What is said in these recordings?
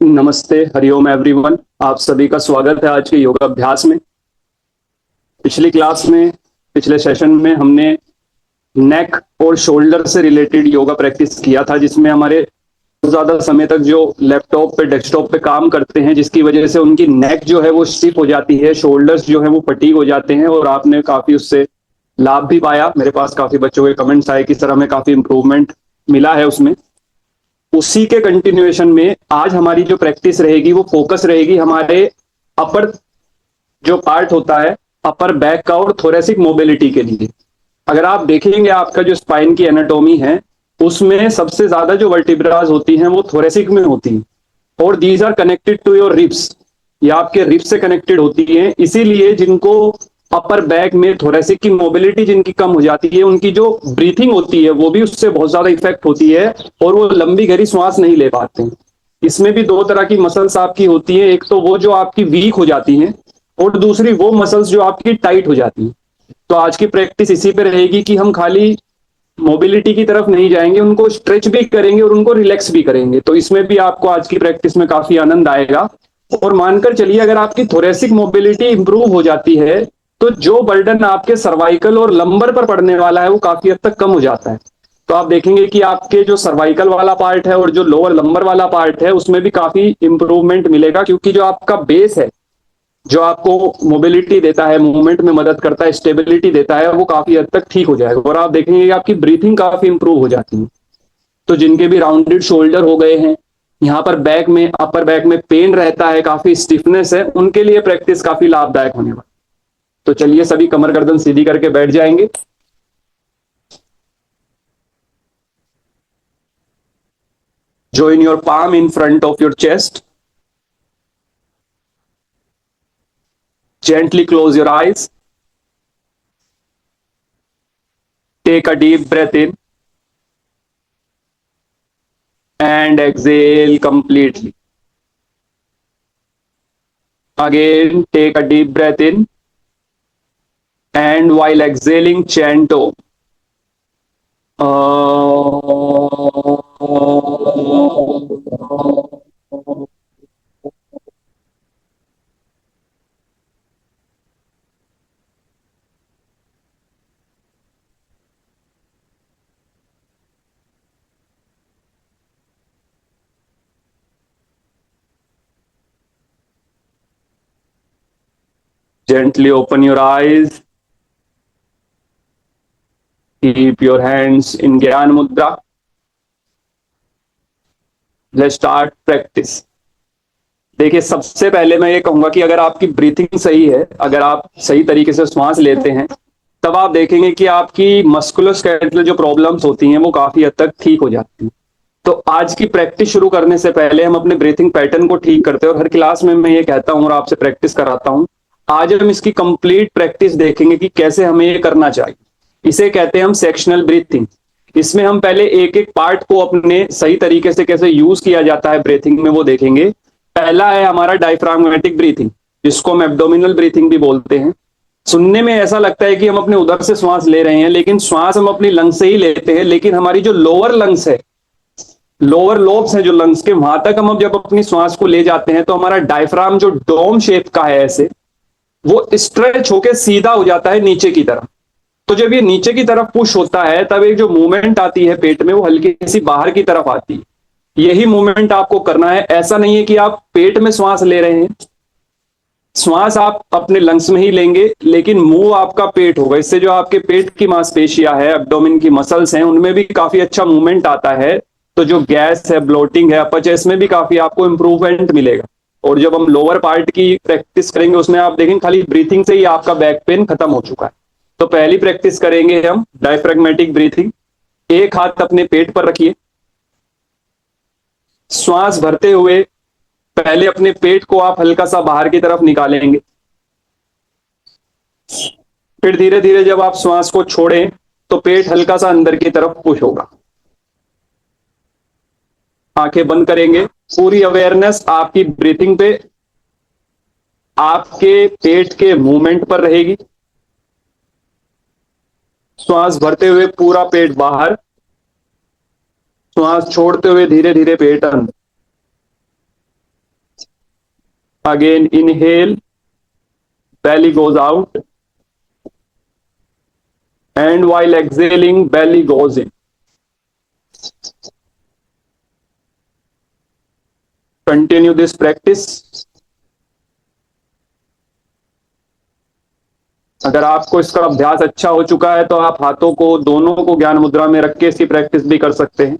नमस्ते, हरिओम एवरीवन। आप सभी का स्वागत है आज के योगा अभ्यास में। पिछली क्लास में, पिछले सेशन में हमने नेक और शोल्डर से रिलेटेड योगा प्रैक्टिस किया था, जिसमें हमारे ज़्यादा समय तक जो लैपटॉप पे, डेस्कटॉप पे काम करते हैं, जिसकी वजह से उनकी नेक जो है वो स्टिफ हो जाती है, शोल्डर्स जो है वो फटीग हो जाते हैं, और आपने काफ़ी उससे लाभ भी पाया। मेरे पास काफ़ी बच्चों के कमेंट्स आए कि सर हमें काफ़ी इंप्रूवमेंट मिला है उसमें। उसी के कंटिन्यूएशन में आज हमारी जो प्रैक्टिस रहेगी वो फोकस रहेगी हमारे अपर जो पार्ट होता है, अपर बैक का और थोरेसिक मोबिलिटी के लिए। अगर आप देखेंगे आपका जो स्पाइन की एनाटॉमी है, उसमें सबसे ज्यादा जो वर्टिब्राज होती हैं वो थोरेसिक में होती हैं, और these are connected to your ribs. ये आपके रिब्स से कनेक्टेड होती हैं। इसीलिए जिनको अपर बैक में थोरेसिक की मोबिलिटी जिनकी कम हो जाती है, उनकी जो ब्रीथिंग होती है वो भी उससे बहुत ज्यादा इफेक्ट होती है, और वो लंबी गहरी श्वास नहीं ले पाते हैं। इसमें भी दो तरह की मसल्स आपकी होती है, एक तो वो जो आपकी वीक हो जाती हैं, और दूसरी वो मसल्स जो आपकी टाइट हो जाती हैं। तो आज की प्रैक्टिस इसी पे रहेगी कि हम खाली मोबिलिटी की तरफ नहीं जाएंगे, उनको स्ट्रेच भी करेंगे और उनको रिलैक्स भी करेंगे। तो इसमें भी आपको आज की प्रैक्टिस में काफी आनंद आएगा। और मानकर चलिए, अगर आपकी थोरेसिक मोबिलिटी इंप्रूव हो जाती है, तो जो बर्डन आपके सर्वाइकल और लंबर पर पड़ने वाला है वो काफी हद तक कम हो जाता है। तो आप देखेंगे कि आपके जो सर्वाइकल वाला पार्ट है और जो लोअर लंबर वाला पार्ट है, उसमें भी काफी इंप्रूवमेंट मिलेगा, क्योंकि जो आपका बेस है, जो आपको मोबिलिटी देता है, मूवमेंट में मदद करता है, स्टेबिलिटी देता है, वो काफी हद तक ठीक हो जाएगा। और आप देखेंगे कि आपकी ब्रीथिंग काफी इंप्रूव हो जाती है। तो जिनके भी राउंडेड शोल्डर हो गए हैं, यहाँ पर बैक में, अपर बैक में पेन रहता है, काफी स्टिफनेस है, उनके लिए प्रैक्टिस काफी लाभदायक होने वाली। तो चलिए सभी कमर गर्दन सीधी करके बैठ जाएंगे। Join your palm in front of your chest. Gently close your eyes. Take a deep breath in and exhale completely. Again, take a deep breath in, and while exhaling, chant Om. Gently open your eyes. Keep your hands in Gyan Mudra. Let's start practice. देखिए, सबसे पहले मैं ये कहूंगा कि अगर आपकी breathing सही है, अगर आप सही तरीके से श्वास लेते हैं, तब आप देखेंगे कि आपकी मस्कुलोस्केलेटल जो प्रॉब्लम्स होती हैं वो काफी हद तक ठीक हो जाती हैं। तो आज की प्रैक्टिस शुरू करने से पहले हम अपने ब्रीथिंग पैटर्न को ठीक करते हैं, और हर क्लास में मैं ये कहता हूं और आपसे प्रैक्टिस कराता हूं। आज हम इसकी कंप्लीट प्रैक्टिस देखेंगे कि कैसे हमें ये करना चाहिए। इसे कहते हैं हम सेक्शनल ब्रीथिंग। इसमें हम पहले एक एक पार्ट को अपने सही तरीके से कैसे यूज किया जाता है ब्रीथिंग में, वो देखेंगे। पहला है हमारा डायफ्राग्मेटिक ब्रीथिंग, जिसको हम एब्डोमिनल ब्रीथिंग भी बोलते हैं। सुनने में ऐसा लगता है कि हम अपने उदर से श्वास ले रहे हैं, लेकिन श्वास हम अपनी लंग्स से ही लेते हैं। लेकिन हमारी जो लोअर लंग्स है, लोअर लोब्स हैं जो लंग्स के, वहां तक हम जब अपनी श्वास को ले जाते हैं, तो हमारा डायफ्राम जो डोम शेप का है ऐसे, वो स्ट्रेच होके सीधा हो जाता है नीचे की तरफ। तो जब ये नीचे की तरफ पुश होता है, तब एक जो मूवमेंट आती है पेट में, वो हल्की सी बाहर की तरफ आती है। यही मूवमेंट आपको करना है। ऐसा नहीं है कि आप पेट में श्वास ले रहे हैं, श्वास आप अपने लंग्स में ही लेंगे, लेकिन मुंह आपका पेट होगा। इससे जो आपके पेट की मांसपेशियां है, एब्डोमेन की मसल्स हैं, उनमें भी काफी अच्छा मूवमेंट आता है। तो जो गैस है, ब्लोटिंग है, अपच, में भी काफी आपको इंप्रूवमेंट मिलेगा। और जब हम लोअर पार्ट की प्रैक्टिस करेंगे, उसमें आप देखेंगे खाली ब्रीथिंग से ही आपका बैक पेन खत्म हो चुका है। तो पहली प्रैक्टिस करेंगे हम डायफ्रेगमेटिक ब्रीथिंग। एक हाथ अपने पेट पर रखिए, श्वास भरते हुए पहले अपने पेट को आप हल्का सा बाहर की तरफ निकालेंगे। फिर धीरे धीरे जब आप श्वास को छोड़ें, तो पेट हल्का सा अंदर की तरफ पुश होगा। आंखें बंद करेंगे, पूरी अवेयरनेस आपकी ब्रीथिंग पे, आपके पेट के मूवमेंट पर रहेगी। श्वास भरते हुए पूरा पेट बाहर, श्वास छोड़ते हुए धीरे धीरे पेट अंदर। Again, inhale, belly goes out, and while exhaling, belly goes in. Continue this practice. अगर आपको इसका अभ्यास अच्छा हो चुका है तो आप हाथों को दोनों को ज्ञान मुद्रा में रख के इसकी प्रैक्टिस भी कर सकते हैं.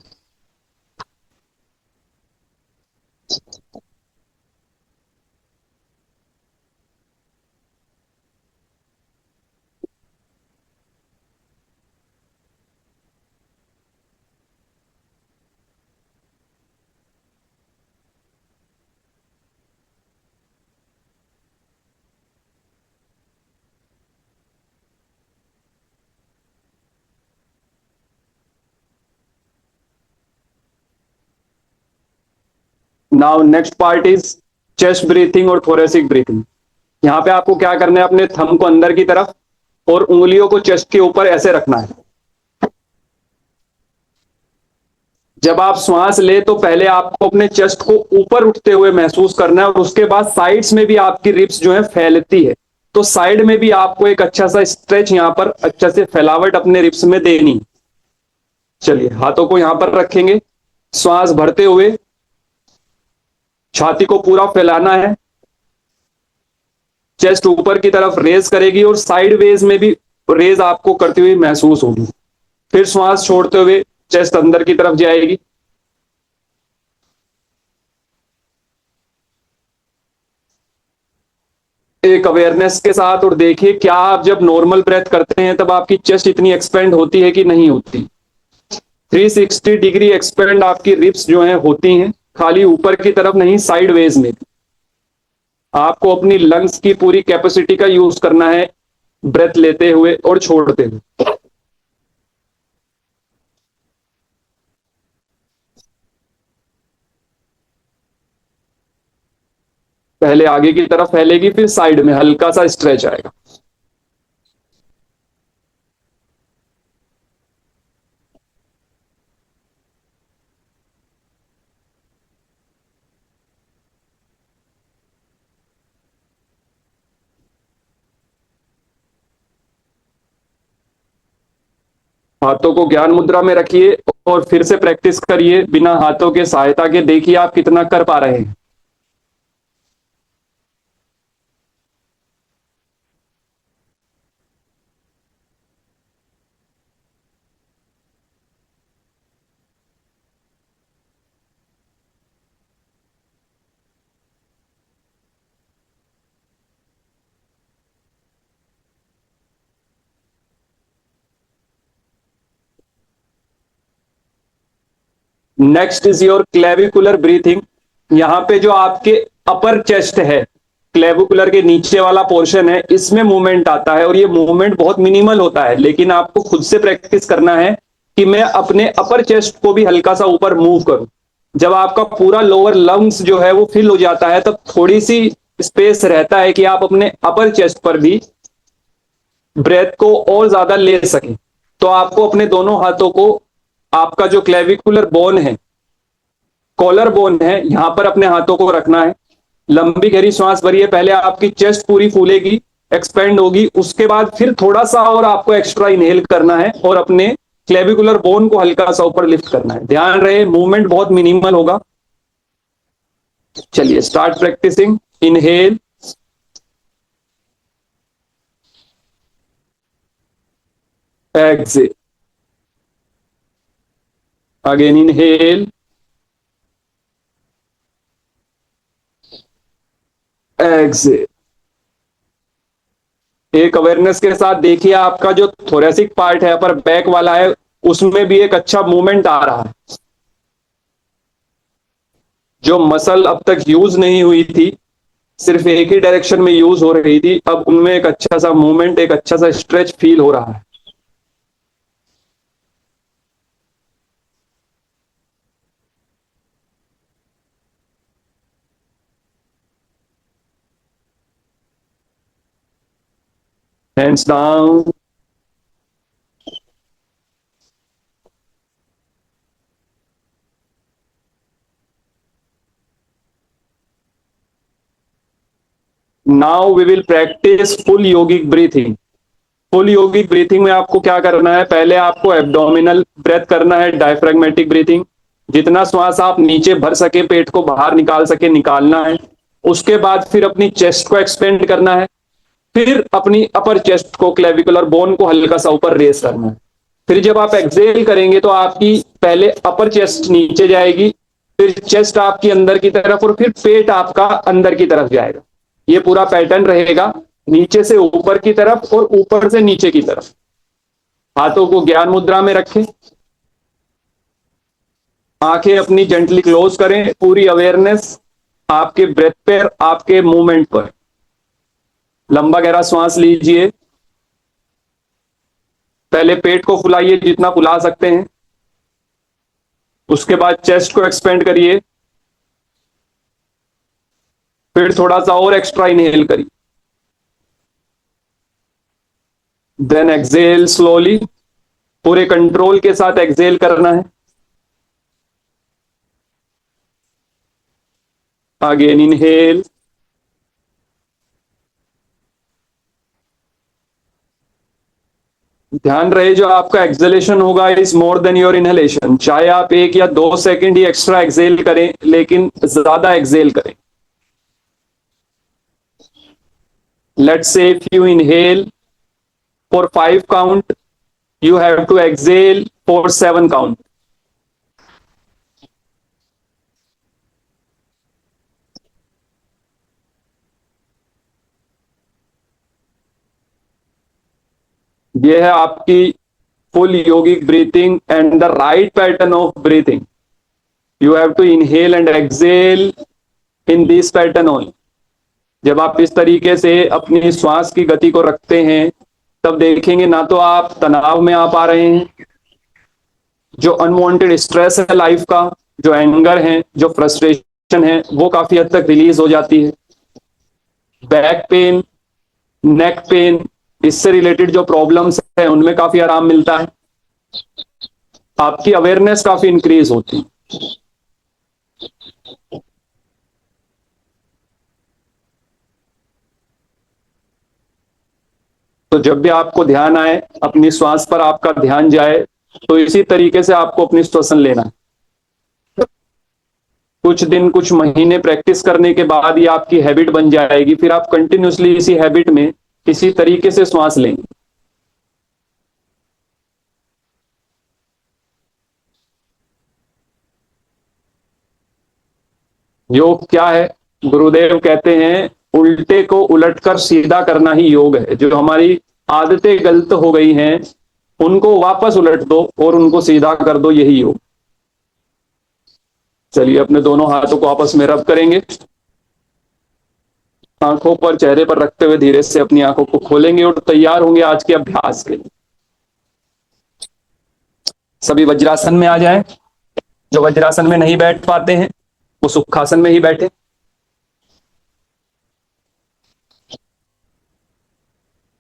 Now next part is chest breathing और थोरेसिक ब्रीथिंग. यहां पे आपको क्या करना है, अपने थंब को अंदर की तरफ और उंगलियों को चेस्ट के ऊपर ऐसे रखना है. जब आप श्वास ले तो पहले आपको अपने चेस्ट को ऊपर उठते हुए महसूस करना है और उसके बाद साइड्स में भी आपकी रिब्स जो है फैलती है, तो साइड में भी आपको एक अच्छा सा स्ट्रेच यहां पर अच्छा से फैलावट अपने रिब्स में देनी. चलिए, हाथों को यहां पर रखेंगे, श्वास भरते हुए छाती को पूरा फैलाना है, चेस्ट ऊपर की तरफ रेज करेगी और साइड वेज में भी रेज आपको करती हुई महसूस होगी. फिर श्वास छोड़ते हुए चेस्ट अंदर की तरफ जाएगी. एक अवेयरनेस के साथ, और देखिए क्या आप जब नॉर्मल ब्रेथ करते हैं तब आपकी चेस्ट इतनी एक्सपेंड होती है कि नहीं होती. 360 डिग्री एक्सपेंड आपकी रिब्स जो है होती हैं, खाली ऊपर की तरफ नहीं, साइड वेज में भी. आपको अपनी लंग्स की पूरी कैपेसिटी का यूज करना है ब्रेथ लेते हुए और छोड़ते हुए. पहले आगे की तरफ फैलेगी, फिर साइड में हल्का सा स्ट्रेच आएगा. हाथों को ज्ञान मुद्रा में रखिए और फिर से प्रैक्टिस करिए बिना हाथों के सहायता के. देखिए आप कितना कर पा रहे हैं. Next is your clavicular breathing. यहां पे जो आपके अपर चेस्ट है, क्लेविकुलर के नीचे वाला पोर्शन है, इसमें मूवमेंट आता है और ये मूवमेंट बहुत मिनिमल होता है, लेकिन आपको खुद से प्रैक्टिस करना है कि मैं अपने अपर चेस्ट को भी हल्का सा ऊपर मूव करूं. जब आपका पूरा लोअर लंग्स जो है वो फिल हो जाता है तब थोड़ी सी स्पेस रहता है कि आप अपने अपर चेस्ट पर भी ब्रेथ को और ज्यादा ले सकें. तो आपको अपने दोनों हाथों को, आपका जो क्लेविकुलर बोन है, कॉलर बोन है, यहां पर अपने हाथों को रखना है. लंबी गहरी सांस भरिए. पहले आपकी चेस्ट पूरी फूलेगी, एक्सपेंड होगी, उसके बाद फिर थोड़ा सा और आपको एक्स्ट्रा इनहेल करना है और अपने क्लेविकुलर बोन को हल्का सा ऊपर लिफ्ट करना है. ध्यान रहे मूवमेंट बहुत मिनिमल होगा. चलिए start practicing. Inhale, exhale, again inhale, exhale. एक अवेयरनेस के साथ देखिए आपका जो थोरेसिक पार्ट है, अपर बैक वाला है, उसमें भी एक अच्छा मूवमेंट आ रहा है. जो मसल अब तक यूज नहीं हुई थी, सिर्फ एक ही डायरेक्शन में यूज हो रही थी, अब उनमें एक अच्छा सा मूवमेंट, एक अच्छा सा स्ट्रेच फील हो रहा है. Hands down. Now we will practice full yogic breathing. Full yogic breathing में आपको क्या करना है, पहले आपको एब्डोमिनल ब्रेथ करना है, डायफ्रैग्मेटिक ब्रीथिंग। जितना श्वास आप नीचे भर सके, पेट को बाहर निकाल सके, निकालना है। उसके बाद फिर अपनी चेस्ट को एक्सपेंड करना है, फिर अपनी अपर चेस्ट को, क्लेविकुलर बोन को हल्का सा ऊपर रेस करना है। फिर जब आप एक्सेल करेंगे तो आपकी पहले अपर चेस्ट नीचे जाएगी, फिर चेस्ट आपकी अंदर की तरफ, और फिर पेट आपका अंदर की तरफ जाएगा। ये पूरा पैटर्न रहेगा, नीचे से ऊपर की तरफ और ऊपर से नीचे की तरफ। हाथों को ज्ञान मुद्रा में रखें, आंखें अपनी जेंटली क्लोज करें, पूरी अवेयरनेस आपके ब्रेथ पर, आपके मूवमेंट पर। लंबा गहरा श्वास लीजिए, पहले पेट को फुलाइए जितना फुला सकते हैं, उसके बाद चेस्ट को एक्सपेंड करिए, फिर थोड़ा सा और एक्स्ट्रा इनहेल करिए, देन एक्सेल स्लोली। पूरे कंट्रोल के साथ एक्सेल करना है। अगेन इनहेल, ध्यान रहे जो आपका एक्सेलेशन होगा is more than your inhalation. चाहे आप 1 या 2 सेकंड ही एक्स्ट्रा एक्सेल करें, लेकिन ज्यादा एक्सेल करें। Let's say if you inhale for 5 count, you have to exhale for 7 count. ये है आपकी full yogic breathing and the right pattern of breathing. You have to inhale and exhale in this pattern only. जब आप इस तरीके से अपनी श्वास की गति को रखते हैं, तब देखेंगे ना तो आप तनाव में आ पा रहे हैं, जो अनवांटेड स्ट्रेस है लाइफ का, जो एंगर है, जो फ्रस्ट्रेशन है, वो काफी हद तक रिलीज हो जाती है। बैक पेन, नेक पेन, इससे रिलेटेड जो प्रॉब्लम्स है उनमें काफी आराम मिलता है। आपकी अवेयरनेस काफी इंक्रीज होती है। तो जब भी आपको ध्यान आए, अपनी श्वास पर आपका ध्यान जाए, तो इसी तरीके से आपको अपनी श्वसन लेना है। कुछ दिन, कुछ महीने प्रैक्टिस करने के बाद ये आपकी हैबिट बन जाएगी। फिर आप कंटिन्यूसली इसी हैबिट में इसी तरीके से श्वास लेंगे। योग क्या है? गुरुदेव कहते हैं उल्टे को उलटकर सीधा करना ही योग है। जो हमारी आदतें गलत हो गई हैं उनको वापस उलट दो और उनको सीधा कर दो, यही योग। चलिए अपने दोनों हाथों को आपस में रब करेंगे, आंखों पर, चेहरे पर रखते हुए धीरे से अपनी आंखों को खोलेंगे और तैयार होंगे आज के अभ्यास के लिए। सभी वज्रासन में आ जाएं। जो वज्रासन में नहीं बैठ पाते हैं वो सुखासन में ही बैठे।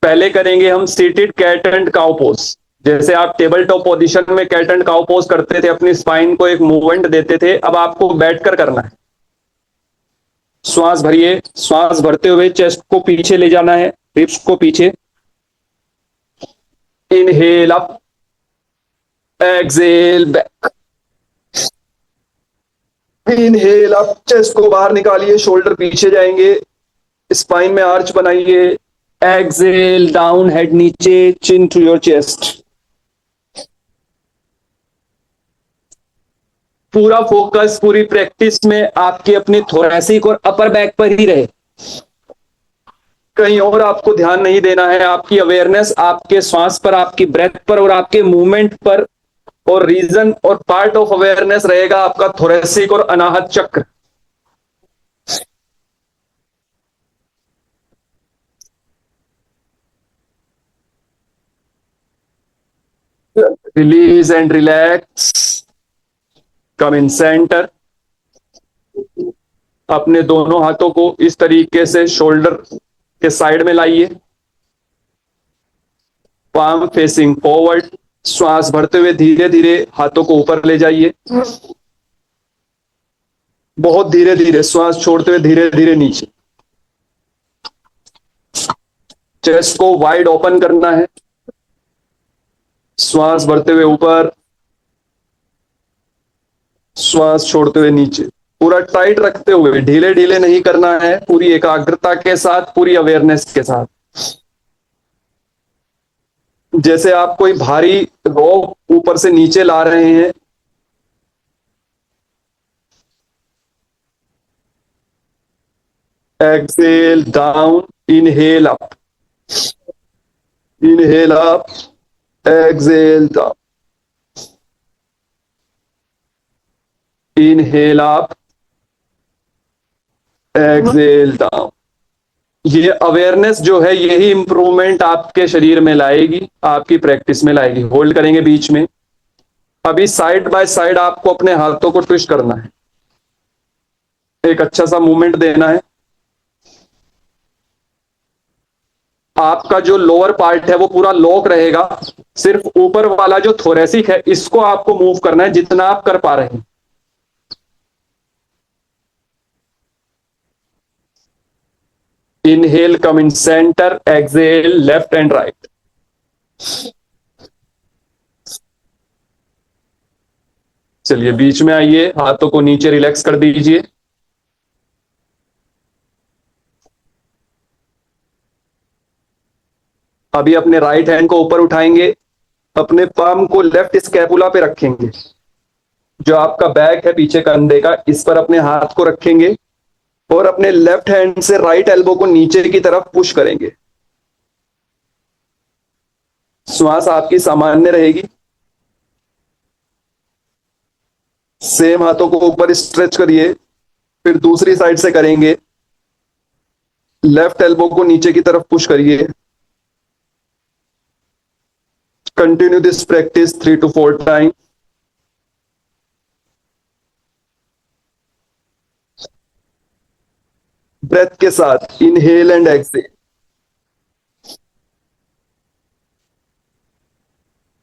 पहले करेंगे हम seated cat and cow pose. जैसे आप टेबल टॉप पोजीशन में कैट एंड काउ पोज करते थे, अपनी स्पाइन को एक मूवमेंट देते थे, अब आपको बैठकर करना है। श्वास भरिए, श्वास भरते हुए चेस्ट को पीछे ले जाना है, रिब्स को पीछे। Inhale up, exhale back. Inhale up, chest को बाहर निकालिए, शोल्डर पीछे जाएंगे, स्पाइन में आर्च बनाइए। एक्सेल डाउन, हेड नीचे, चिन टू योर चेस्ट। पूरा फोकस पूरी प्रैक्टिस में आपकी अपनी थोरैसिक और अपर बैक पर ही रहे, कहीं और आपको ध्यान नहीं देना है। आपकी अवेयरनेस आपके श्वास पर, आपकी ब्रेथ पर और आपके मूवमेंट पर, और रीजन और पार्ट ऑफ अवेयरनेस रहेगा आपका थोरैसिक और अनाहत चक्र। Release and relax, come in centre. अपने दोनों हाथों को इस तरीके से शोल्डर के साइड में लाइए, पाम फेसिंग फॉरवर्ड। श्वास भरते हुए धीरे धीरे हाथों को ऊपर ले जाइए, बहुत धीरे धीरे। श्वास छोड़ते हुए धीरे धीरे नीचे। चेस्ट को वाइड ओपन करना है, श्वास भरते हुए ऊपर, श्वास छोड़ते हुए नीचे, पूरा टाइट रखते हुए, ढीले ढीले नहीं करना है, पूरी एकाग्रता के साथ, पूरी अवेयरनेस के साथ। जैसे आप कोई भारी रोप ऊपर से नीचे ला रहे हैं, Excel down, inhale up, inhale up, exhale down, inhale up, exhale down. ये अवेयरनेस जो है, यही इंप्रूवमेंट आपके शरीर में लाएगी, आपकी प्रैक्टिस में लाएगी। होल्ड करेंगे बीच में। अभी साइड बाय साइड आपको अपने हाथों को ट्विस्ट करना है, एक अच्छा सा मूवमेंट देना है। आपका जो लोअर पार्ट है वो पूरा लॉक रहेगा, सिर्फ ऊपर वाला जो थोरेसिक है इसको आपको मूव करना है जितना आप कर पा रहे हैं। Inhale come in center, exhale left and right. चलिए बीच में आइए, हाथों को नीचे रिलैक्स कर दीजिए। अभी अपने राइट हैंड को ऊपर उठाएंगे, अपने पाम को लेफ्ट स्कैपुला पे रखेंगे, जो आपका बैक है पीछे कंधे का, इस पर अपने हाथ को रखेंगे और अपने लेफ्ट हैंड से राइट एल्बो को नीचे की तरफ पुश करेंगे। श्वास आपकी सामान्य रहेगी। सेम हाथों को ऊपर स्ट्रेच करिए, फिर दूसरी साइड से करेंगे। लेफ्ट एल्बो को नीचे की तरफ पुश करिए। Continue this practice 3 to 4 time. Breath के साथ इनहेल एंड एक्सेल।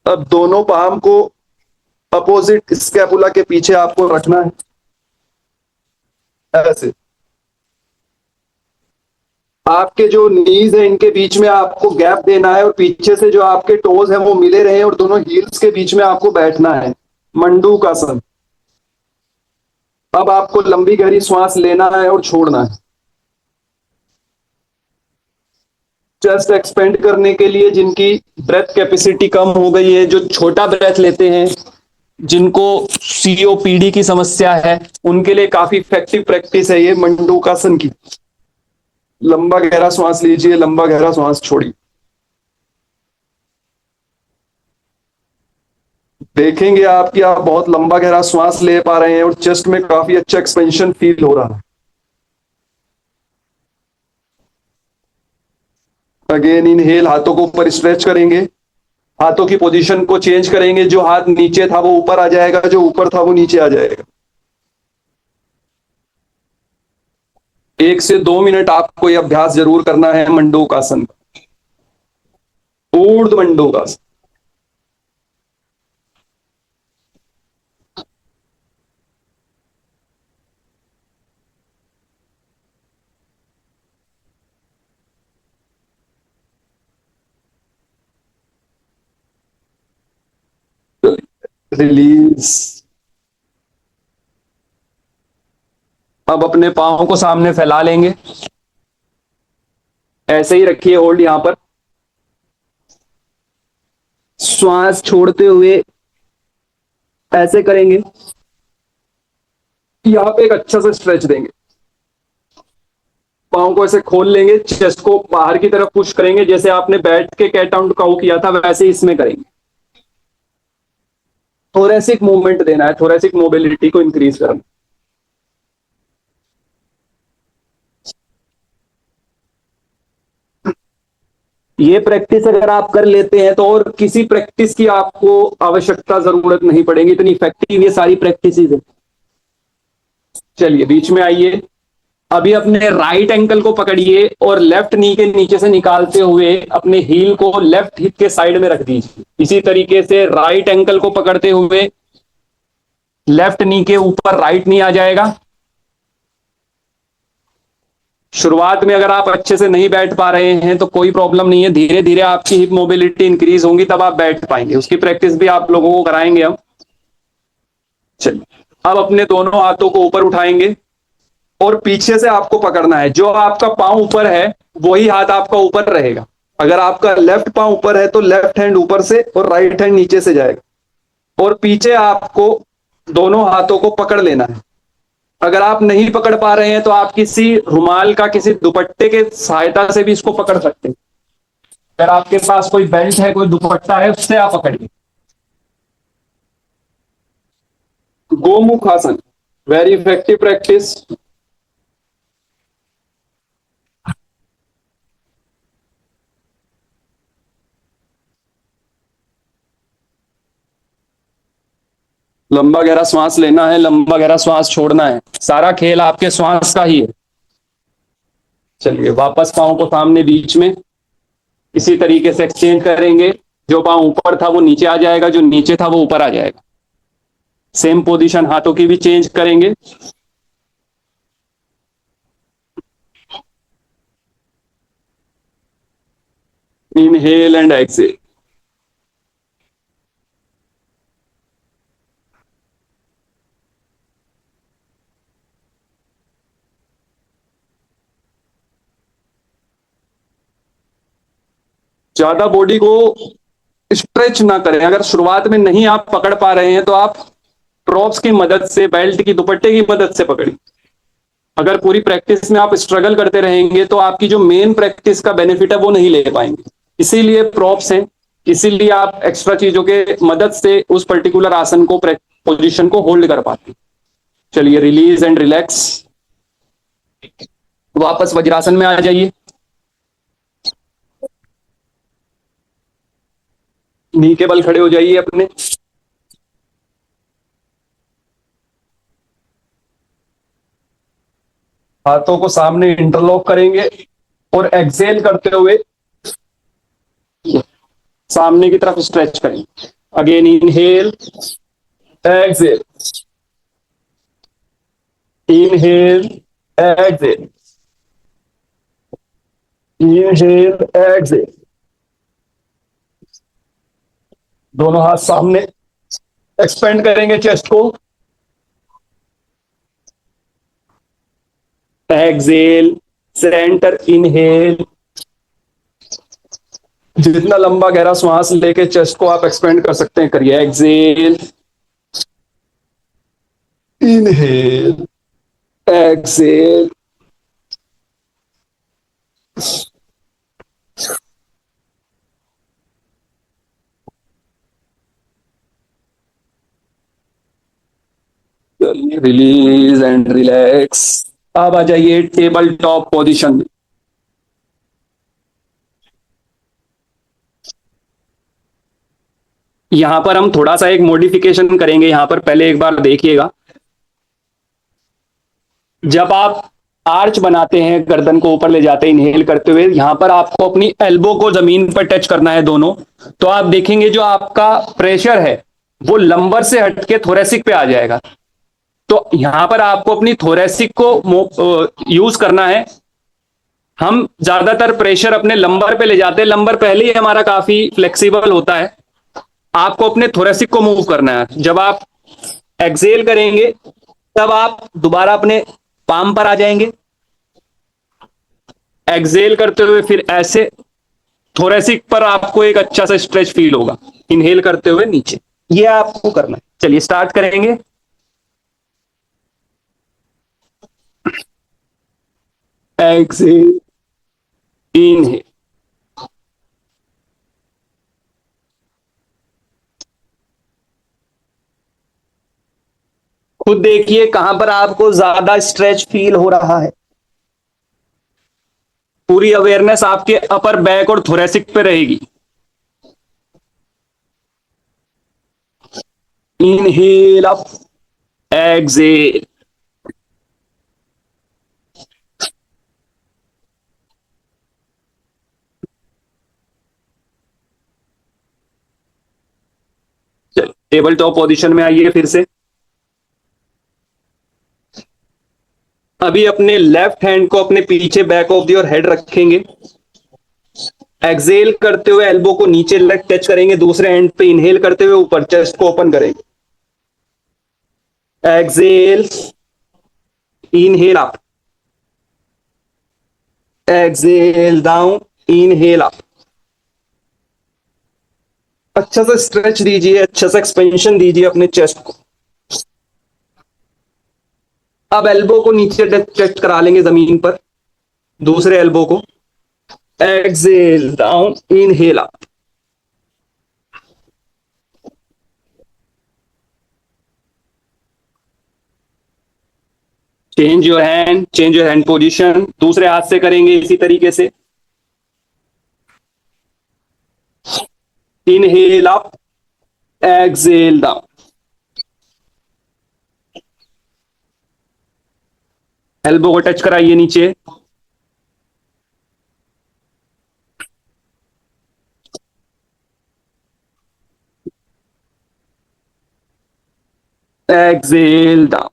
अब दोनों पाम को अपोजिट स्कैपुला के पीछे आपको रखना है, ऐसे। आपके जो नीज है इनके बीच में आपको गैप देना है और पीछे से जो आपके टोज हैं वो मिले रहे और दोनों हील्स के बीच में आपको बैठना है, मंडूकासन। अब आपको लंबी गहरी श्वास लेना है और छोड़ना है। चेस्ट एक्सपेंड करने के लिए जिनकी ब्रेथ कैपेसिटी कम हो गई है, जो छोटा ब्रेथ लेते हैं, जिनको सीओपीडी की समस्या है, उनके लिए काफी इफेक्टिव प्रैक्टिस है ये मंडूकासन की। लंबा गहरा श्वास लीजिए, लंबा गहरा श्वास छोड़िए। देखेंगे आप कि आप बहुत लंबा गहरा श्वास ले पा रहे हैं और चेस्ट में काफी अच्छा एक्सपेंशन फील हो रहा है। अगेन इनहेल, हाथों को ऊपर स्ट्रेच करेंगे, हाथों की पोजीशन को चेंज करेंगे। जो हाथ नीचे था वो ऊपर आ जाएगा, जो ऊपर था वो नीचे आ जाएगा। 1 से 2 मिनट आपको यह अभ्यास जरूर करना है मंडूकासन का, ऊर्ध्व मंडूकासन। रिलीज। अब अपने पांवों को सामने फैला लेंगे, ऐसे ही रखिए होल्ड यहां पर। श्वास छोड़ते हुए ऐसे करेंगे, यहां पे एक अच्छा सा स्ट्रेच देंगे, पांव को ऐसे खोल लेंगे, चेस्ट को बाहर की तरफ पुश करेंगे, जैसे आपने बैठ के कैट आउट काउ किया था वैसे इसमें करेंगे। थोरेसिक मूवमेंट देना है, थोरेसिक मोबिलिटी को इंक्रीज करना। ये प्रैक्टिस अगर आप कर लेते हैं तो और किसी प्रैक्टिस की आपको आवश्यकता जरूरत नहीं पड़ेगी, इतनी इफेक्टिव ये सारी प्रैक्टिस है। चलिए बीच में आइए। अभी अपने राइट एंकल को पकड़िए और लेफ्ट नी के नीचे से निकालते हुए अपने हील को लेफ्ट हिप के साइड में रख दीजिए। इसी तरीके से राइट एंकल को पकड़ते हुए लेफ्ट नी के ऊपर राइट नी आ जाएगा। शुरुआत में अगर आप अच्छे से नहीं बैठ पा रहे हैं तो कोई प्रॉब्लम नहीं है, धीरे धीरे आपकी हिप मोबिलिटी इंक्रीज होंगी तब आप बैठ पाएंगे। उसकी प्रैक्टिस भी आप लोगों को कराएंगे हम। चलिए, अब अपने दोनों हाथों को ऊपर उठाएंगे और पीछे से आपको पकड़ना है। जो आपका पांव ऊपर है वही हाथ आपका ऊपर रहेगा। अगर आपका लेफ्ट पांव ऊपर है तो लेफ्ट हैंड ऊपर से और राइट हैंड नीचे से जाएगा, और पीछे आपको दोनों हाथों को पकड़ लेना है। अगर आप नहीं पकड़ पा रहे हैं तो आप किसी रुमाल का, किसी दुपट्टे के सहायता से भी इसको पकड़ सकते हैं। अगर आपके पास कोई बेल्ट है, कोई दुपट्टा है, उससे आप पकड़िए। गोमुख आसन, वेरी इफेक्टिव प्रैक्टिस। लंबा गहरा श्वास लेना है, लंबा गहरा श्वास छोड़ना है। सारा खेल आपके श्वास का ही है। चलिए, वापस पांव को सामने बीच में इसी तरीके से एक्सचेंज करेंगे। जो पांव ऊपर था वो नीचे आ जाएगा, जो नीचे था वो ऊपर आ जाएगा। सेम पोजीशन हाथों की भी चेंज करेंगे। Inhale and exhale. ज्यादा बॉडी को स्ट्रेच ना करें। अगर शुरुआत में नहीं आप पकड़ पा रहे हैं तो आप प्रॉप्स की मदद से, बेल्ट की, दुपट्टे की मदद से पकड़िए। अगर पूरी प्रैक्टिस में आप स्ट्रगल करते रहेंगे तो आपकी जो मेन प्रैक्टिस का बेनिफिट है वो नहीं ले पाएंगे। इसीलिए प्रॉप्स हैं, इसीलिए आप एक्स्ट्रा चीजों के मदद से उस पर्टिकुलर आसन को, पोजीशन को होल्ड कर पाते हैं। चलिए, रिलीज एंड रिलैक्स। वापस वज्रासन में आ जाइए। नी के बल खड़े हो जाइए अपने। हाथों को सामने इंटरलॉक करेंगे और एक्सेल करते हुए सामने की तरफ स्ट्रेच करेंगे। Again inhale, exhale, inhale, exhale, inhale, exhale. दोनों हाथ सामने, एक्सपेंड करेंगे चेस्ट को। Exhale, center, inhale. जितना लंबा गहरा श्वास लेके चेस्ट को आप एक्सपेंड कर सकते हैं करिए। Exhale, inhale, exhale. Release and relax. अब आ जाइए टेबल टॉप पोजीशन में। यहां पर हम थोड़ा सा एक मॉडिफिकेशन करेंगे। यहां पर पहले एक बार देखिएगा। जब आप आर्च बनाते हैं, गर्दन को ऊपर ले जाते हैं इनहेल करते हुए, यहां पर आपको अपनी एल्बो को जमीन पर टच करना है दोनों। तो आप देखेंगे जो आपका प्रेशर है वो लंबर से हटके थोरेसिक पे आ जाएगा। तो यहां पर आपको अपनी थोरेसिक को यूज करना है। हम ज्यादातर प्रेशर अपने लंबर पे ले जाते हैं, लंबर पहले ही हमारा काफी फ्लेक्सिबल होता है। आपको अपने थोरेसिक को मूव करना है। जब आप एक्सेल करेंगे तब आप दोबारा अपने पाम पर आ जाएंगे। एक्सेल करते हुए फिर ऐसे थोरेसिक पर आपको एक अच्छा सा स्ट्रेच फील होगा। इनहेल करते हुए नीचे, ये आपको करना है। चलिए स्टार्ट करेंगे। Exhale, inhale. खुद देखिए कहां पर आपको ज्यादा स्ट्रेच फील हो रहा है। पूरी अवेयरनेस आपके अपर बैक और थोरेसिक पे रहेगी। Inhale up, exhale. Table top position में आइए फिर से। अभी अपने लेफ्ट हैंड को अपने पीछे बैक ऑफ योर हेड रखेंगे। एक्सेल करते हुए एल्बो को नीचे लेग टच करेंगे, दूसरे हैंड पे इनहेल करते हुए ऊपर चेस्ट को ओपन करेंगे। Exhale, inhale up, exhale down, inhale up. अच्छा सा स्ट्रेच दीजिए, अच्छा सा एक्सपेंशन दीजिए अपने चेस्ट को। अब एल्बो को नीचे टच करा लेंगे जमीन पर, दूसरे एल्बो को। Excel down, inhale up. Change your hand position, दूसरे हाथ से करेंगे इसी तरीके से। Inhale up, exhale down. Elbow को टच कराइए नीचे। Exhale down.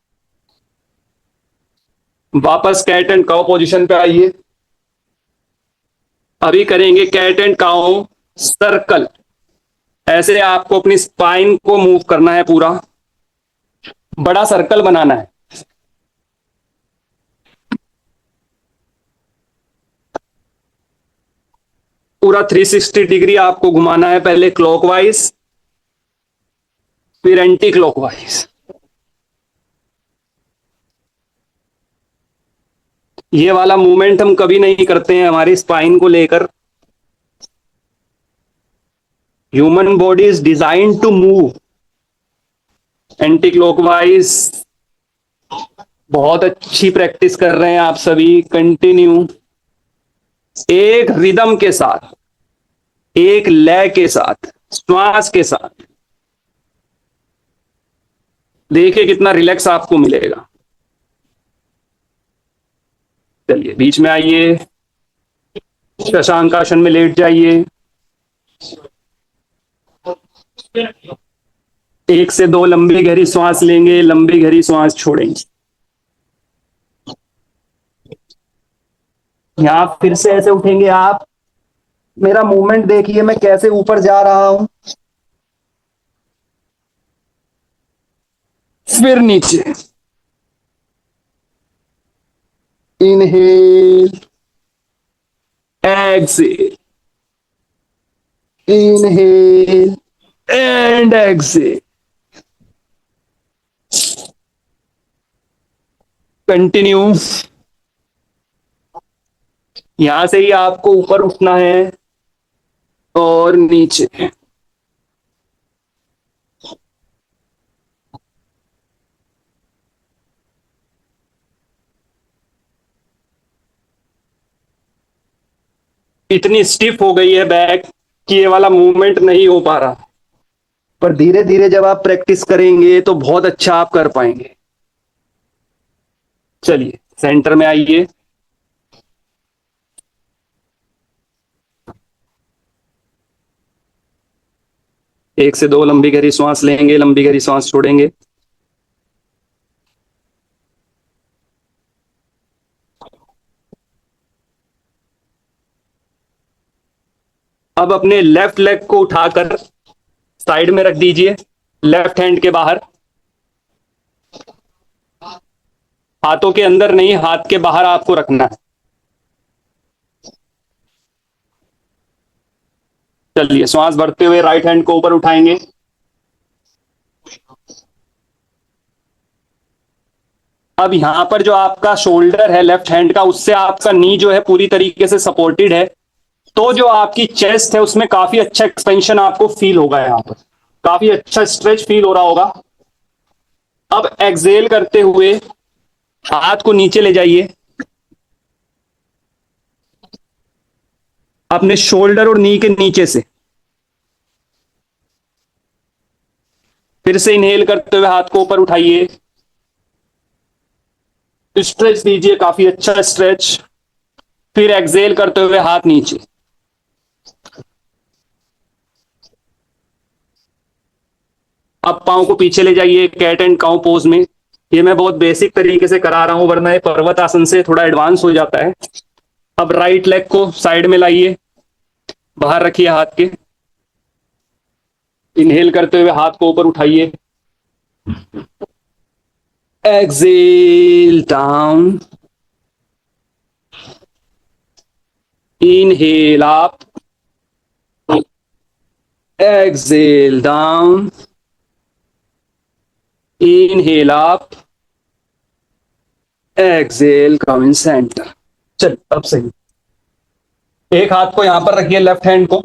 वापस कैट एंड काउ पोजीशन पे आइए। अभी करेंगे कैट एंड काउ सर्कल। ऐसे आपको अपनी स्पाइन को मूव करना है, पूरा बड़ा सर्कल बनाना है। पूरा 360 डिग्री आपको घुमाना है, पहले क्लॉकवाइज फिर एंटी क्लॉकवाइज। ये वाला मूवमेंट हम कभी नहीं करते हैं हमारी स्पाइन को लेकर। Human body is design to move anti clockwise. बहुत अच्छी प्रैक्टिस कर रहे हैं आप सभी, कंटिन्यू, एक रिदम के साथ, एक लय के साथ, श्वास के साथ। देखिए कितना रिलैक्स आपको मिलेगा। चलिए बीच में आइए, शशांक आसन में लेट जाइए। 1 से 2 लंबी गहरी सांस लेंगे, लंबी गहरी सांस छोड़ेंगे। यहां फिर से ऐसे उठेंगे आप। मेरा मूवमेंट देखिए, मैं कैसे ऊपर जा रहा हूं, फिर नीचे। Inhale, exhale, inhale and exhale. Continue. यहां से ही आपको ऊपर उठना है और नीचे। इतनी स्टिफ हो गई है बैक कि ये वाला मूवमेंट नहीं हो पा रहा, पर धीरे धीरे जब आप प्रैक्टिस करेंगे तो बहुत अच्छा आप कर पाएंगे। चलिए सेंटर में आइए। 1 से 2 लंबी गहरी सांस लेंगे, लंबी गहरी सांस छोड़ेंगे। अब अपने लेफ्ट लेग को उठाकर साइड में रख दीजिए, लेफ्ट हैंड के बाहर। हाथों के अंदर नहीं, हाथ के बाहर आपको रखना है। चलिए श्वास भरते हुए राइट हैंड को ऊपर उठाएंगे। अब यहां पर जो आपका शोल्डर है लेफ्ट हैंड का, उससे आपका नी जो है पूरी तरीके से सपोर्टेड है, तो जो आपकी चेस्ट है उसमें काफी अच्छा एक्सपेंशन आपको फील होगा। यहां पर काफी अच्छा स्ट्रेच फील हो रहा होगा। अब एक्सेल करते हुए हाथ को नीचे ले जाइए, अपने शोल्डर और नी के नीचे से। फिर से इनहेल करते हुए हाथ को ऊपर उठाइए, स्ट्रेच दीजिए, काफी अच्छा स्ट्रेच। फिर एक्सेल करते हुए हाथ नीचे। अब पांव को पीछे ले जाइए कैट एंड काउ पोज में। ये मैं बहुत बेसिक तरीके से करा रहा हूं, वरना ये पर्वत आसन से थोड़ा एडवांस हो जाता है। अब राइट लेग को साइड में लाइए, बाहर रखिए हाथ के। इनहेल करते हुए हाथ को ऊपर उठाइए, exhale down, inhale up, exhale down, inhale up, exhale come in centre. चल अब सही। एक हाथ को यहां पर रखिए, लेफ्ट हैंड को।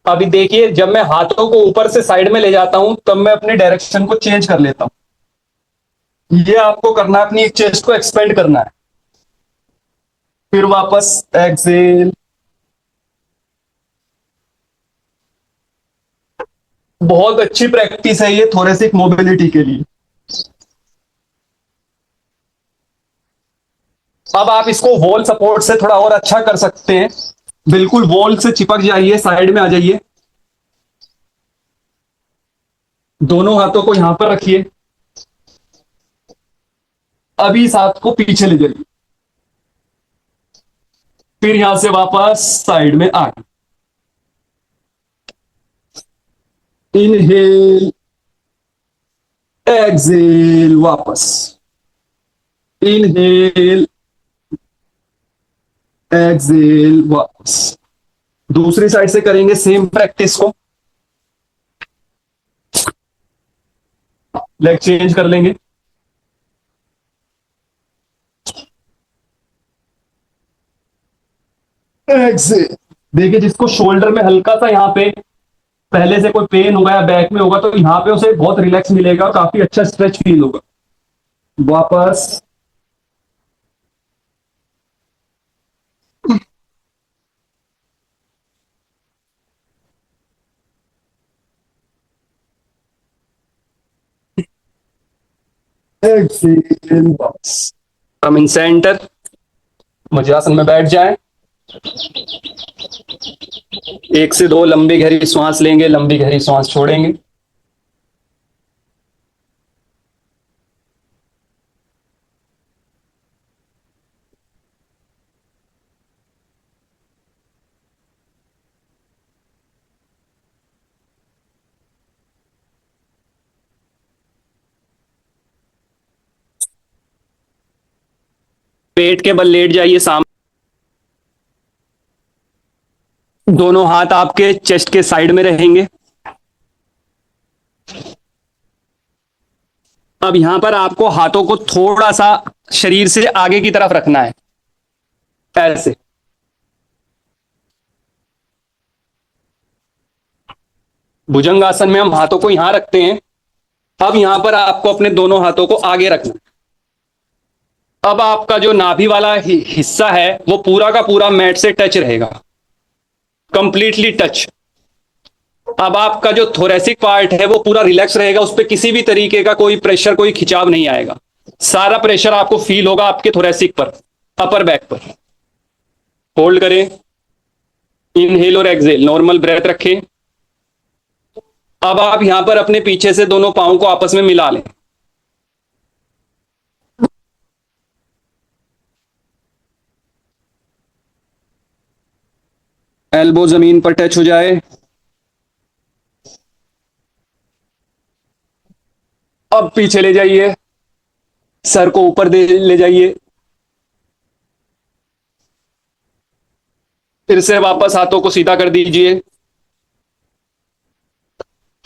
अभी देखिए, जब मैं हाथों को ऊपर से साइड में ले जाता हूं तब मैं अपनी डायरेक्शन को चेंज कर लेता हूं। ये आपको करना है, अपनी चेस्ट को एक्सपेंड करना है। फिर वापस एक्सेल। बहुत अच्छी प्रैक्टिस है ये थोरेसिक मोबिलिटी के लिए। अब आप इसको वॉल सपोर्ट से थोड़ा और अच्छा कर सकते हैं। बिल्कुल वॉल से चिपक जाइए, साइड में आ जाइए। दोनों हाथों को यहां पर रखिए। अभी इस हाथ को पीछे ले जाइए, फिर यहां से वापस साइड में आ। इनहेल, एक्सेल, वापस। इनहेल, एक्सेल, वापस। दूसरी साइड से करेंगे सेम प्रैक्टिस को। लेग चेंज कर लेंगे। एक्सेल। देखिए, जिसको शोल्डर में हल्का सा यहां पे पहले से कोई पेन होगा या बैक में होगा, तो यहां पे उसे बहुत रिलैक्स मिलेगा और काफी अच्छा स्ट्रेच फील होगा। वापस। एक्सेल, वापस। कम इन सेंटर, मुद्रासन में बैठ जाएं। एक से दो लंबी गहरी सांस लेंगे, लंबी गहरी सांस छोड़ेंगे। पेट के बल लेट जाइए सामने। दोनों हाथ आपके चेस्ट के साइड में रहेंगे। अब यहां पर आपको हाथों को थोड़ा सा शरीर से आगे की तरफ रखना है, ऐसे। भुजंगासन में हम हाथों को यहां रखते हैं। अब यहां पर आपको अपने दोनों हाथों को आगे रखना है। अब आपका जो नाभि वाला हिस्सा है वो पूरा का पूरा मैट से टच रहेगा, कंप्लीटली टच। अब आपका जो थोरेसिक पार्ट है वो पूरा रिलैक्स रहेगा, उस पर किसी भी तरीके का कोई प्रेशर, कोई खिंचाव नहीं आएगा। सारा प्रेशर आपको फील होगा आपके थोरेसिक पर, अपर बैक पर। होल्ड करें, इनहेल और एक्सेल, नॉर्मल ब्रेथ रखें। अब आप यहां पर अपने पीछे से दोनों पांव को आपस में मिला लें। एल्बो जमीन पर टच हो जाए। अब पीछे ले जाइए, सर को ऊपर दे ले जाइए। फिर से वापस हाथों को सीधा कर दीजिए।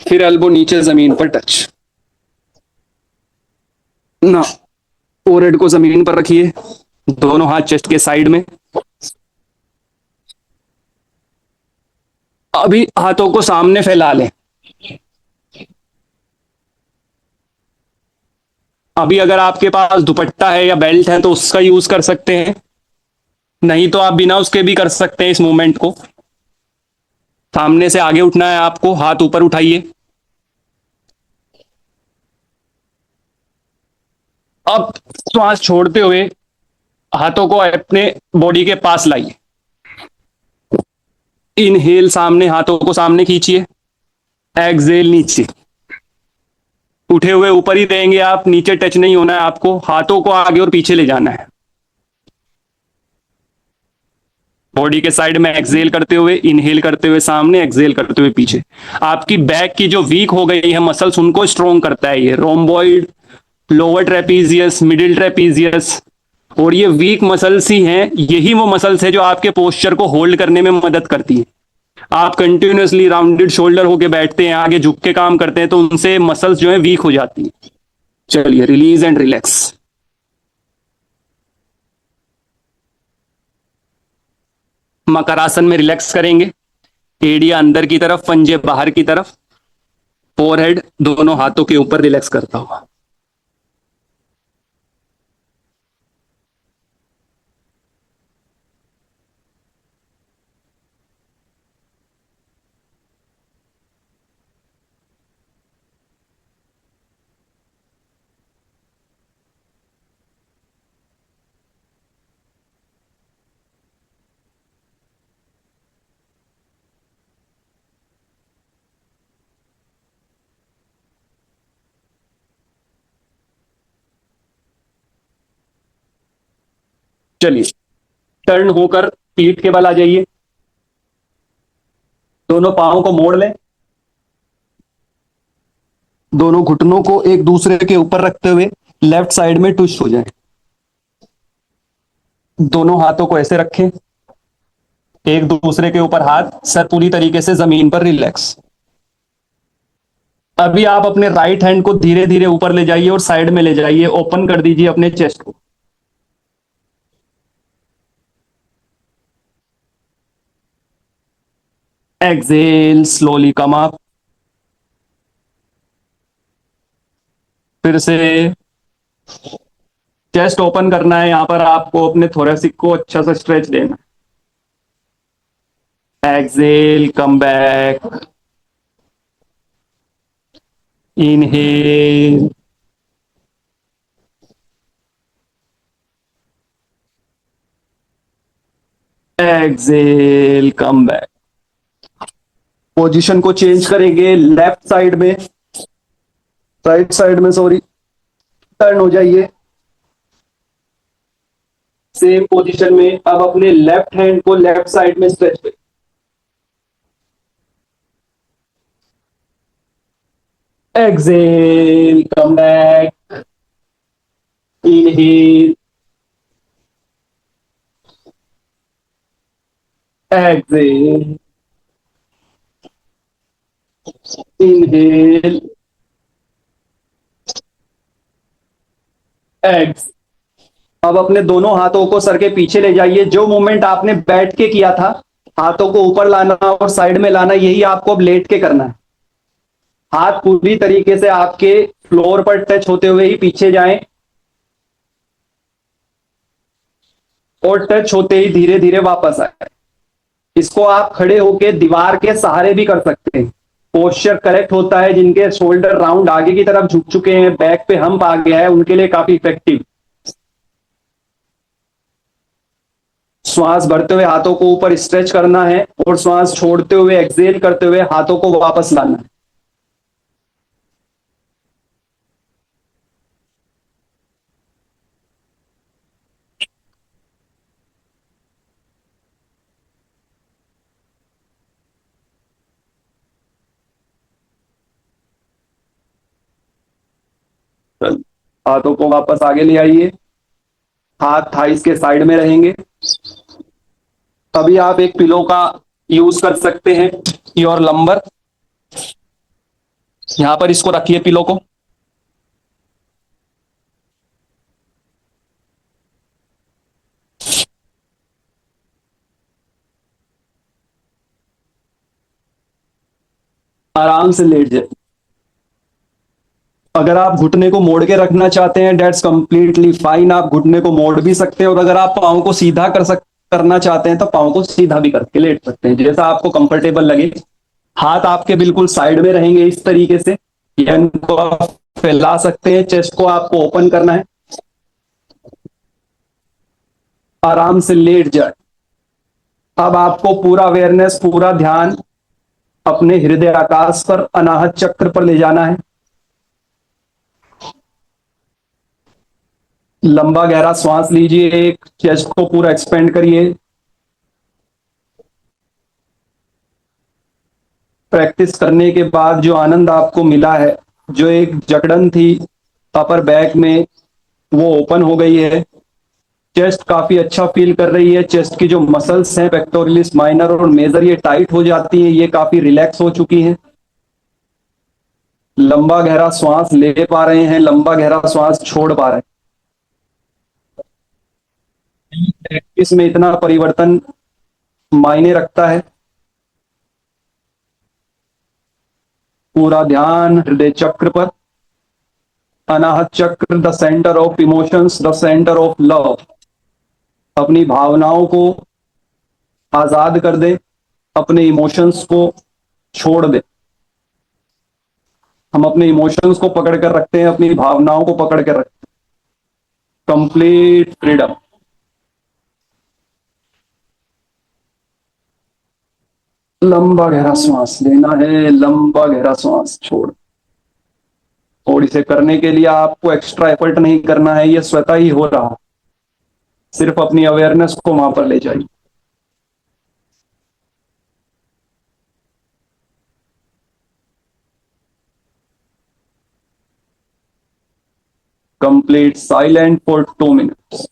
फिर एल्बो नीचे जमीन पर टच ना। फोरहेड को जमीन पर रखिए, दोनों हाथ चेस्ट के साइड में। अभी हाथों को सामने फैला लें। अभी अगर आपके पास दुपट्टा है या बेल्ट है तो उसका यूज कर सकते हैं, नहीं तो आप बिना उसके भी कर सकते हैं इस मूवमेंट को। सामने से आगे उठना है आपको, हाथ ऊपर उठाइए। अब श्वास छोड़ते हुए हाथों को अपने बॉडी के पास लाइए। इनहेल, सामने, हाथों को सामने खींचिए। एक्सेल, नीचे। उठे हुए ऊपर ही रहेंगे आप, नीचे टच नहीं होना है आपको, हाथों को आगे और पीछे ले जाना है। बॉडी के साइड में एक्सहेल करते हुए, इनहेल करते हुए सामने, एक्सहेल करते हुए पीछे। आपकी बैक की जो वीक हो गई है मसल्स, उनको स्ट्रॉन्ग करता है ये rhomboid, lower trapezius, middle trapezius. और ये वीक मसल्स ही हैं, यही वो मसल्स है जो आपके पोस्चर को होल्ड करने में मदद करती है। आप कंटिन्यूअसली राउंडेड शोल्डर होके बैठते हैं, आगे झुक के काम करते हैं, तो उनसे मसल्स जो है वीक हो जाती है। चलिए, रिलीज एंड रिलैक्स। मकरासन में रिलैक्स करेंगे, एड़िया अंदर की तरफ, पंजे बाहर की तरफ, फोरहेड दोनों हाथों के ऊपर रिलैक्स करता हुआ। चलिए, टर्न होकर पीठ के बल आ जाइए, दोनों पांवों को मोड़ लें, दोनों घुटनों को एक दूसरे के ऊपर रखते हुए लेफ्ट साइड में ट्विस्ट हो जाए। दोनों हाथों को ऐसे रखें, एक दूसरे के ऊपर हाथ, सर पूरी तरीके से जमीन पर रिलैक्स। अभी आप अपने राइट हैंड को धीरे धीरे ऊपर ले जाइए और साइड में ले जाइए, ओपन कर दीजिए अपने चेस्ट को। Exhale, slowly come up. फिर से चेस्ट ओपन करना है, यहां पर आपको अपने थोरेसिक को अच्छा सा स्ट्रेच देना है। Exhale, come back, inhale, exhale, come back. Position को चेंज करेंगे, लेफ्ट साइड में, राइट साइड में सॉरी, टर्न हो जाइए। सेम पोजीशन में अब अपने लेफ्ट हैंड को लेफ्ट साइड में स्ट्रेच करें। Exhale, come back, inhale, exhale, inhale, ex. अब अपने दोनों हाथों को सर के पीछे ले जाइए, जो मूवमेंट आपने बैठ के किया था, हाथों को ऊपर लाना और साइड में लाना, यही आपको अब लेट के करना है। हाथ पूरी तरीके से आपके फ्लोर पर टच होते हुए ही पीछे जाएं और टच होते ही धीरे धीरे वापस आए। इसको आप खड़े होके दीवार के सहारे भी कर सकते हैं। पोस्चर करेक्ट होता है, जिनके शोल्डर राउंड आगे की तरफ झुक चुके हैं, बैक पे हम्प आ गया है, उनके लिए काफी इफेक्टिव। श्वास भरते हुए हाथों को ऊपर स्ट्रेच करना है और श्वास छोड़ते हुए एक्सेल करते हुए हाथों को वापस लाना है। हाथों को वापस आगे ले आइए, हाथ थाइस के साइड में रहेंगे। अभी आप एक पिलो का यूज कर सकते हैं, योर लंबर। यहां पर इसको रखिए, पिलो को। आराम से लेट जाए। अगर आप घुटने को मोड़ के रखना चाहते हैं, डेट्स कंप्लीटली फाइन, आप घुटने को मोड़ भी सकते हैं। और अगर आप पाँव को सीधा करना चाहते हैं तो पाँव को सीधा भी करके लेट सकते हैं, जैसा आपको कंफर्टेबल लगे। हाथ आपके बिल्कुल साइड में रहेंगे इस तरीके से, या इनको आप फैला सकते हैं। चेस्ट को आपको ओपन करना है, आराम से लेट जाए। अब आपको पूरा अवेयरनेस, पूरा ध्यान अपने हृदय आकाश पर, अनाहत चक्र पर ले जाना है। लंबा गहरा श्वास लीजिए, एक चेस्ट को पूरा एक्सपेंड करिए। प्रैक्टिस करने के बाद जो आनंद आपको मिला है, जो एक जकड़न थी अपर बैक में, वो ओपन हो गई है। चेस्ट काफी अच्छा फील कर रही है। चेस्ट की जो मसल्स हैं पेक्टोरलिस माइनर और मेजर, ये टाइट हो जाती हैं, ये काफी रिलैक्स हो चुकी हैं। लंबा गहरा श्वास ले पा रहे हैं, लंबा गहरा श्वास छोड़ पा रहे हैं। प्रैक्टिस में इतना परिवर्तन मायने रखता है। पूरा ध्यान हृदय चक्र पर। अनाहत चक्र, the centre of emotions, the centre of love. अपनी भावनाओं को आजाद कर दे, अपने इमोशंस को छोड़ दे। हम अपने इमोशंस को पकड़ कर रखते हैं, अपनी भावनाओं को पकड़ कर रखते हैं। Complete freedom. लंबा गहरा श्वास लेना है, लंबा गहरा श्वास छोड़। और इसे करने के लिए आपको एक्स्ट्रा एफर्ट नहीं करना है, ये स्वतः ही हो रहा है। सिर्फ अपनी अवेयरनेस को वहां पर ले जाइए। Complete silent for 2 minutes.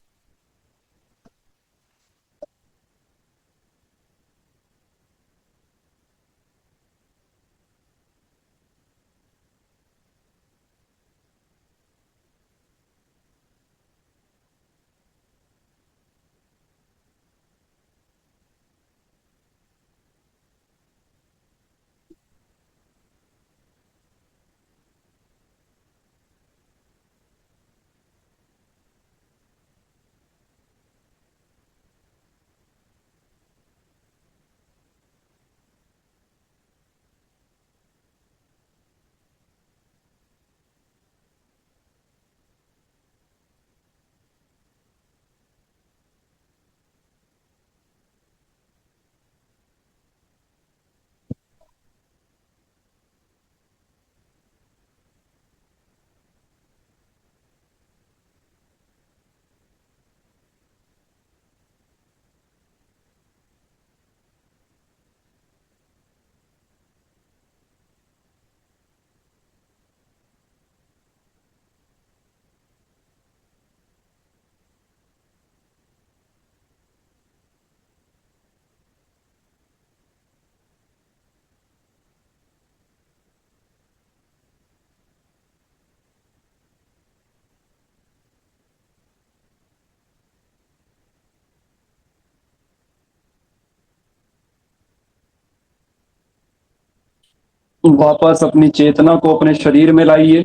वापस अपनी चेतना को अपने शरीर में लाइए।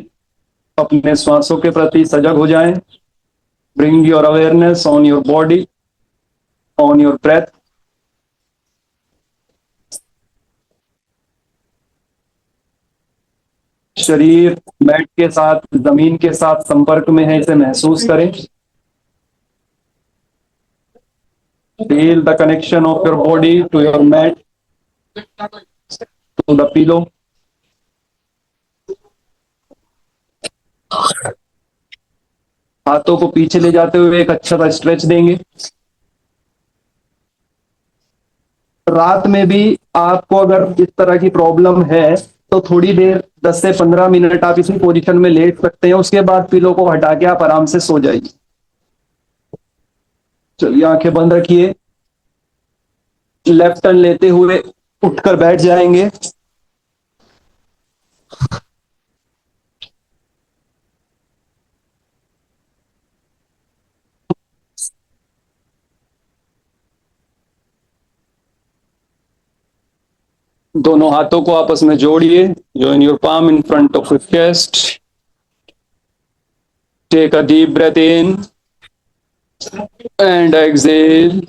अपने श्वासों के प्रति सजग हो जाएं। Bring your awareness on your body, on your breath. शरीर मैट के साथ, जमीन के साथ संपर्क में है, इसे महसूस करें। Feel the connection of your body to your mat, to the pillow. हाथों को पीछे ले जाते हुए एक अच्छा सा स्ट्रेच देंगे। रात में भी आपको अगर इस तरह की प्रॉब्लम है तो थोड़ी देर 10 से 15 मिनट आप इसी पोजीशन में लेट सकते हैं। उसके बाद पिलो को हटा के आप आराम से सो जाइए। चलिए आंखें बंद रखिए। लेफ्ट टर्न लेते हुए उठकर बैठ जाएंगे। दोनों हाथों को आपस में जोड़िए। Join your palm in front of your chest. Take a deep breath in and exhale.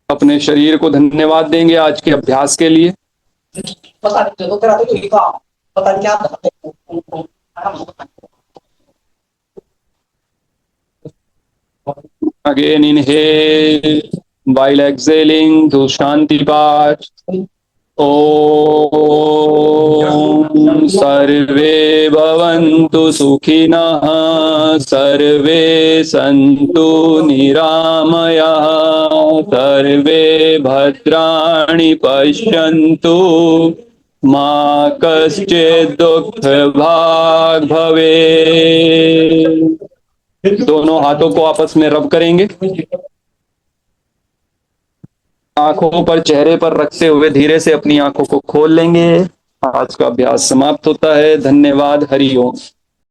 अपने शरीर को धन्यवाद देंगे आज के अभ्यास के लिए। Again inhale while exhaling, do Shanti Path. ॐ सर्वे भवन्तु सुखिनः सर्वे सन्तु निरामयाः सर्वे भद्राणि पश्यन्तु मा कश्चित् दुःखभाग् भवेत्। दोनों हाथों को आपस में रब करेंगे। आंखों पर चेहरे पर रखते हुए धीरे से अपनी आंखों को खोल लेंगे। आज का अभ्यास समाप्त होता है। धन्यवाद। हरि ओम।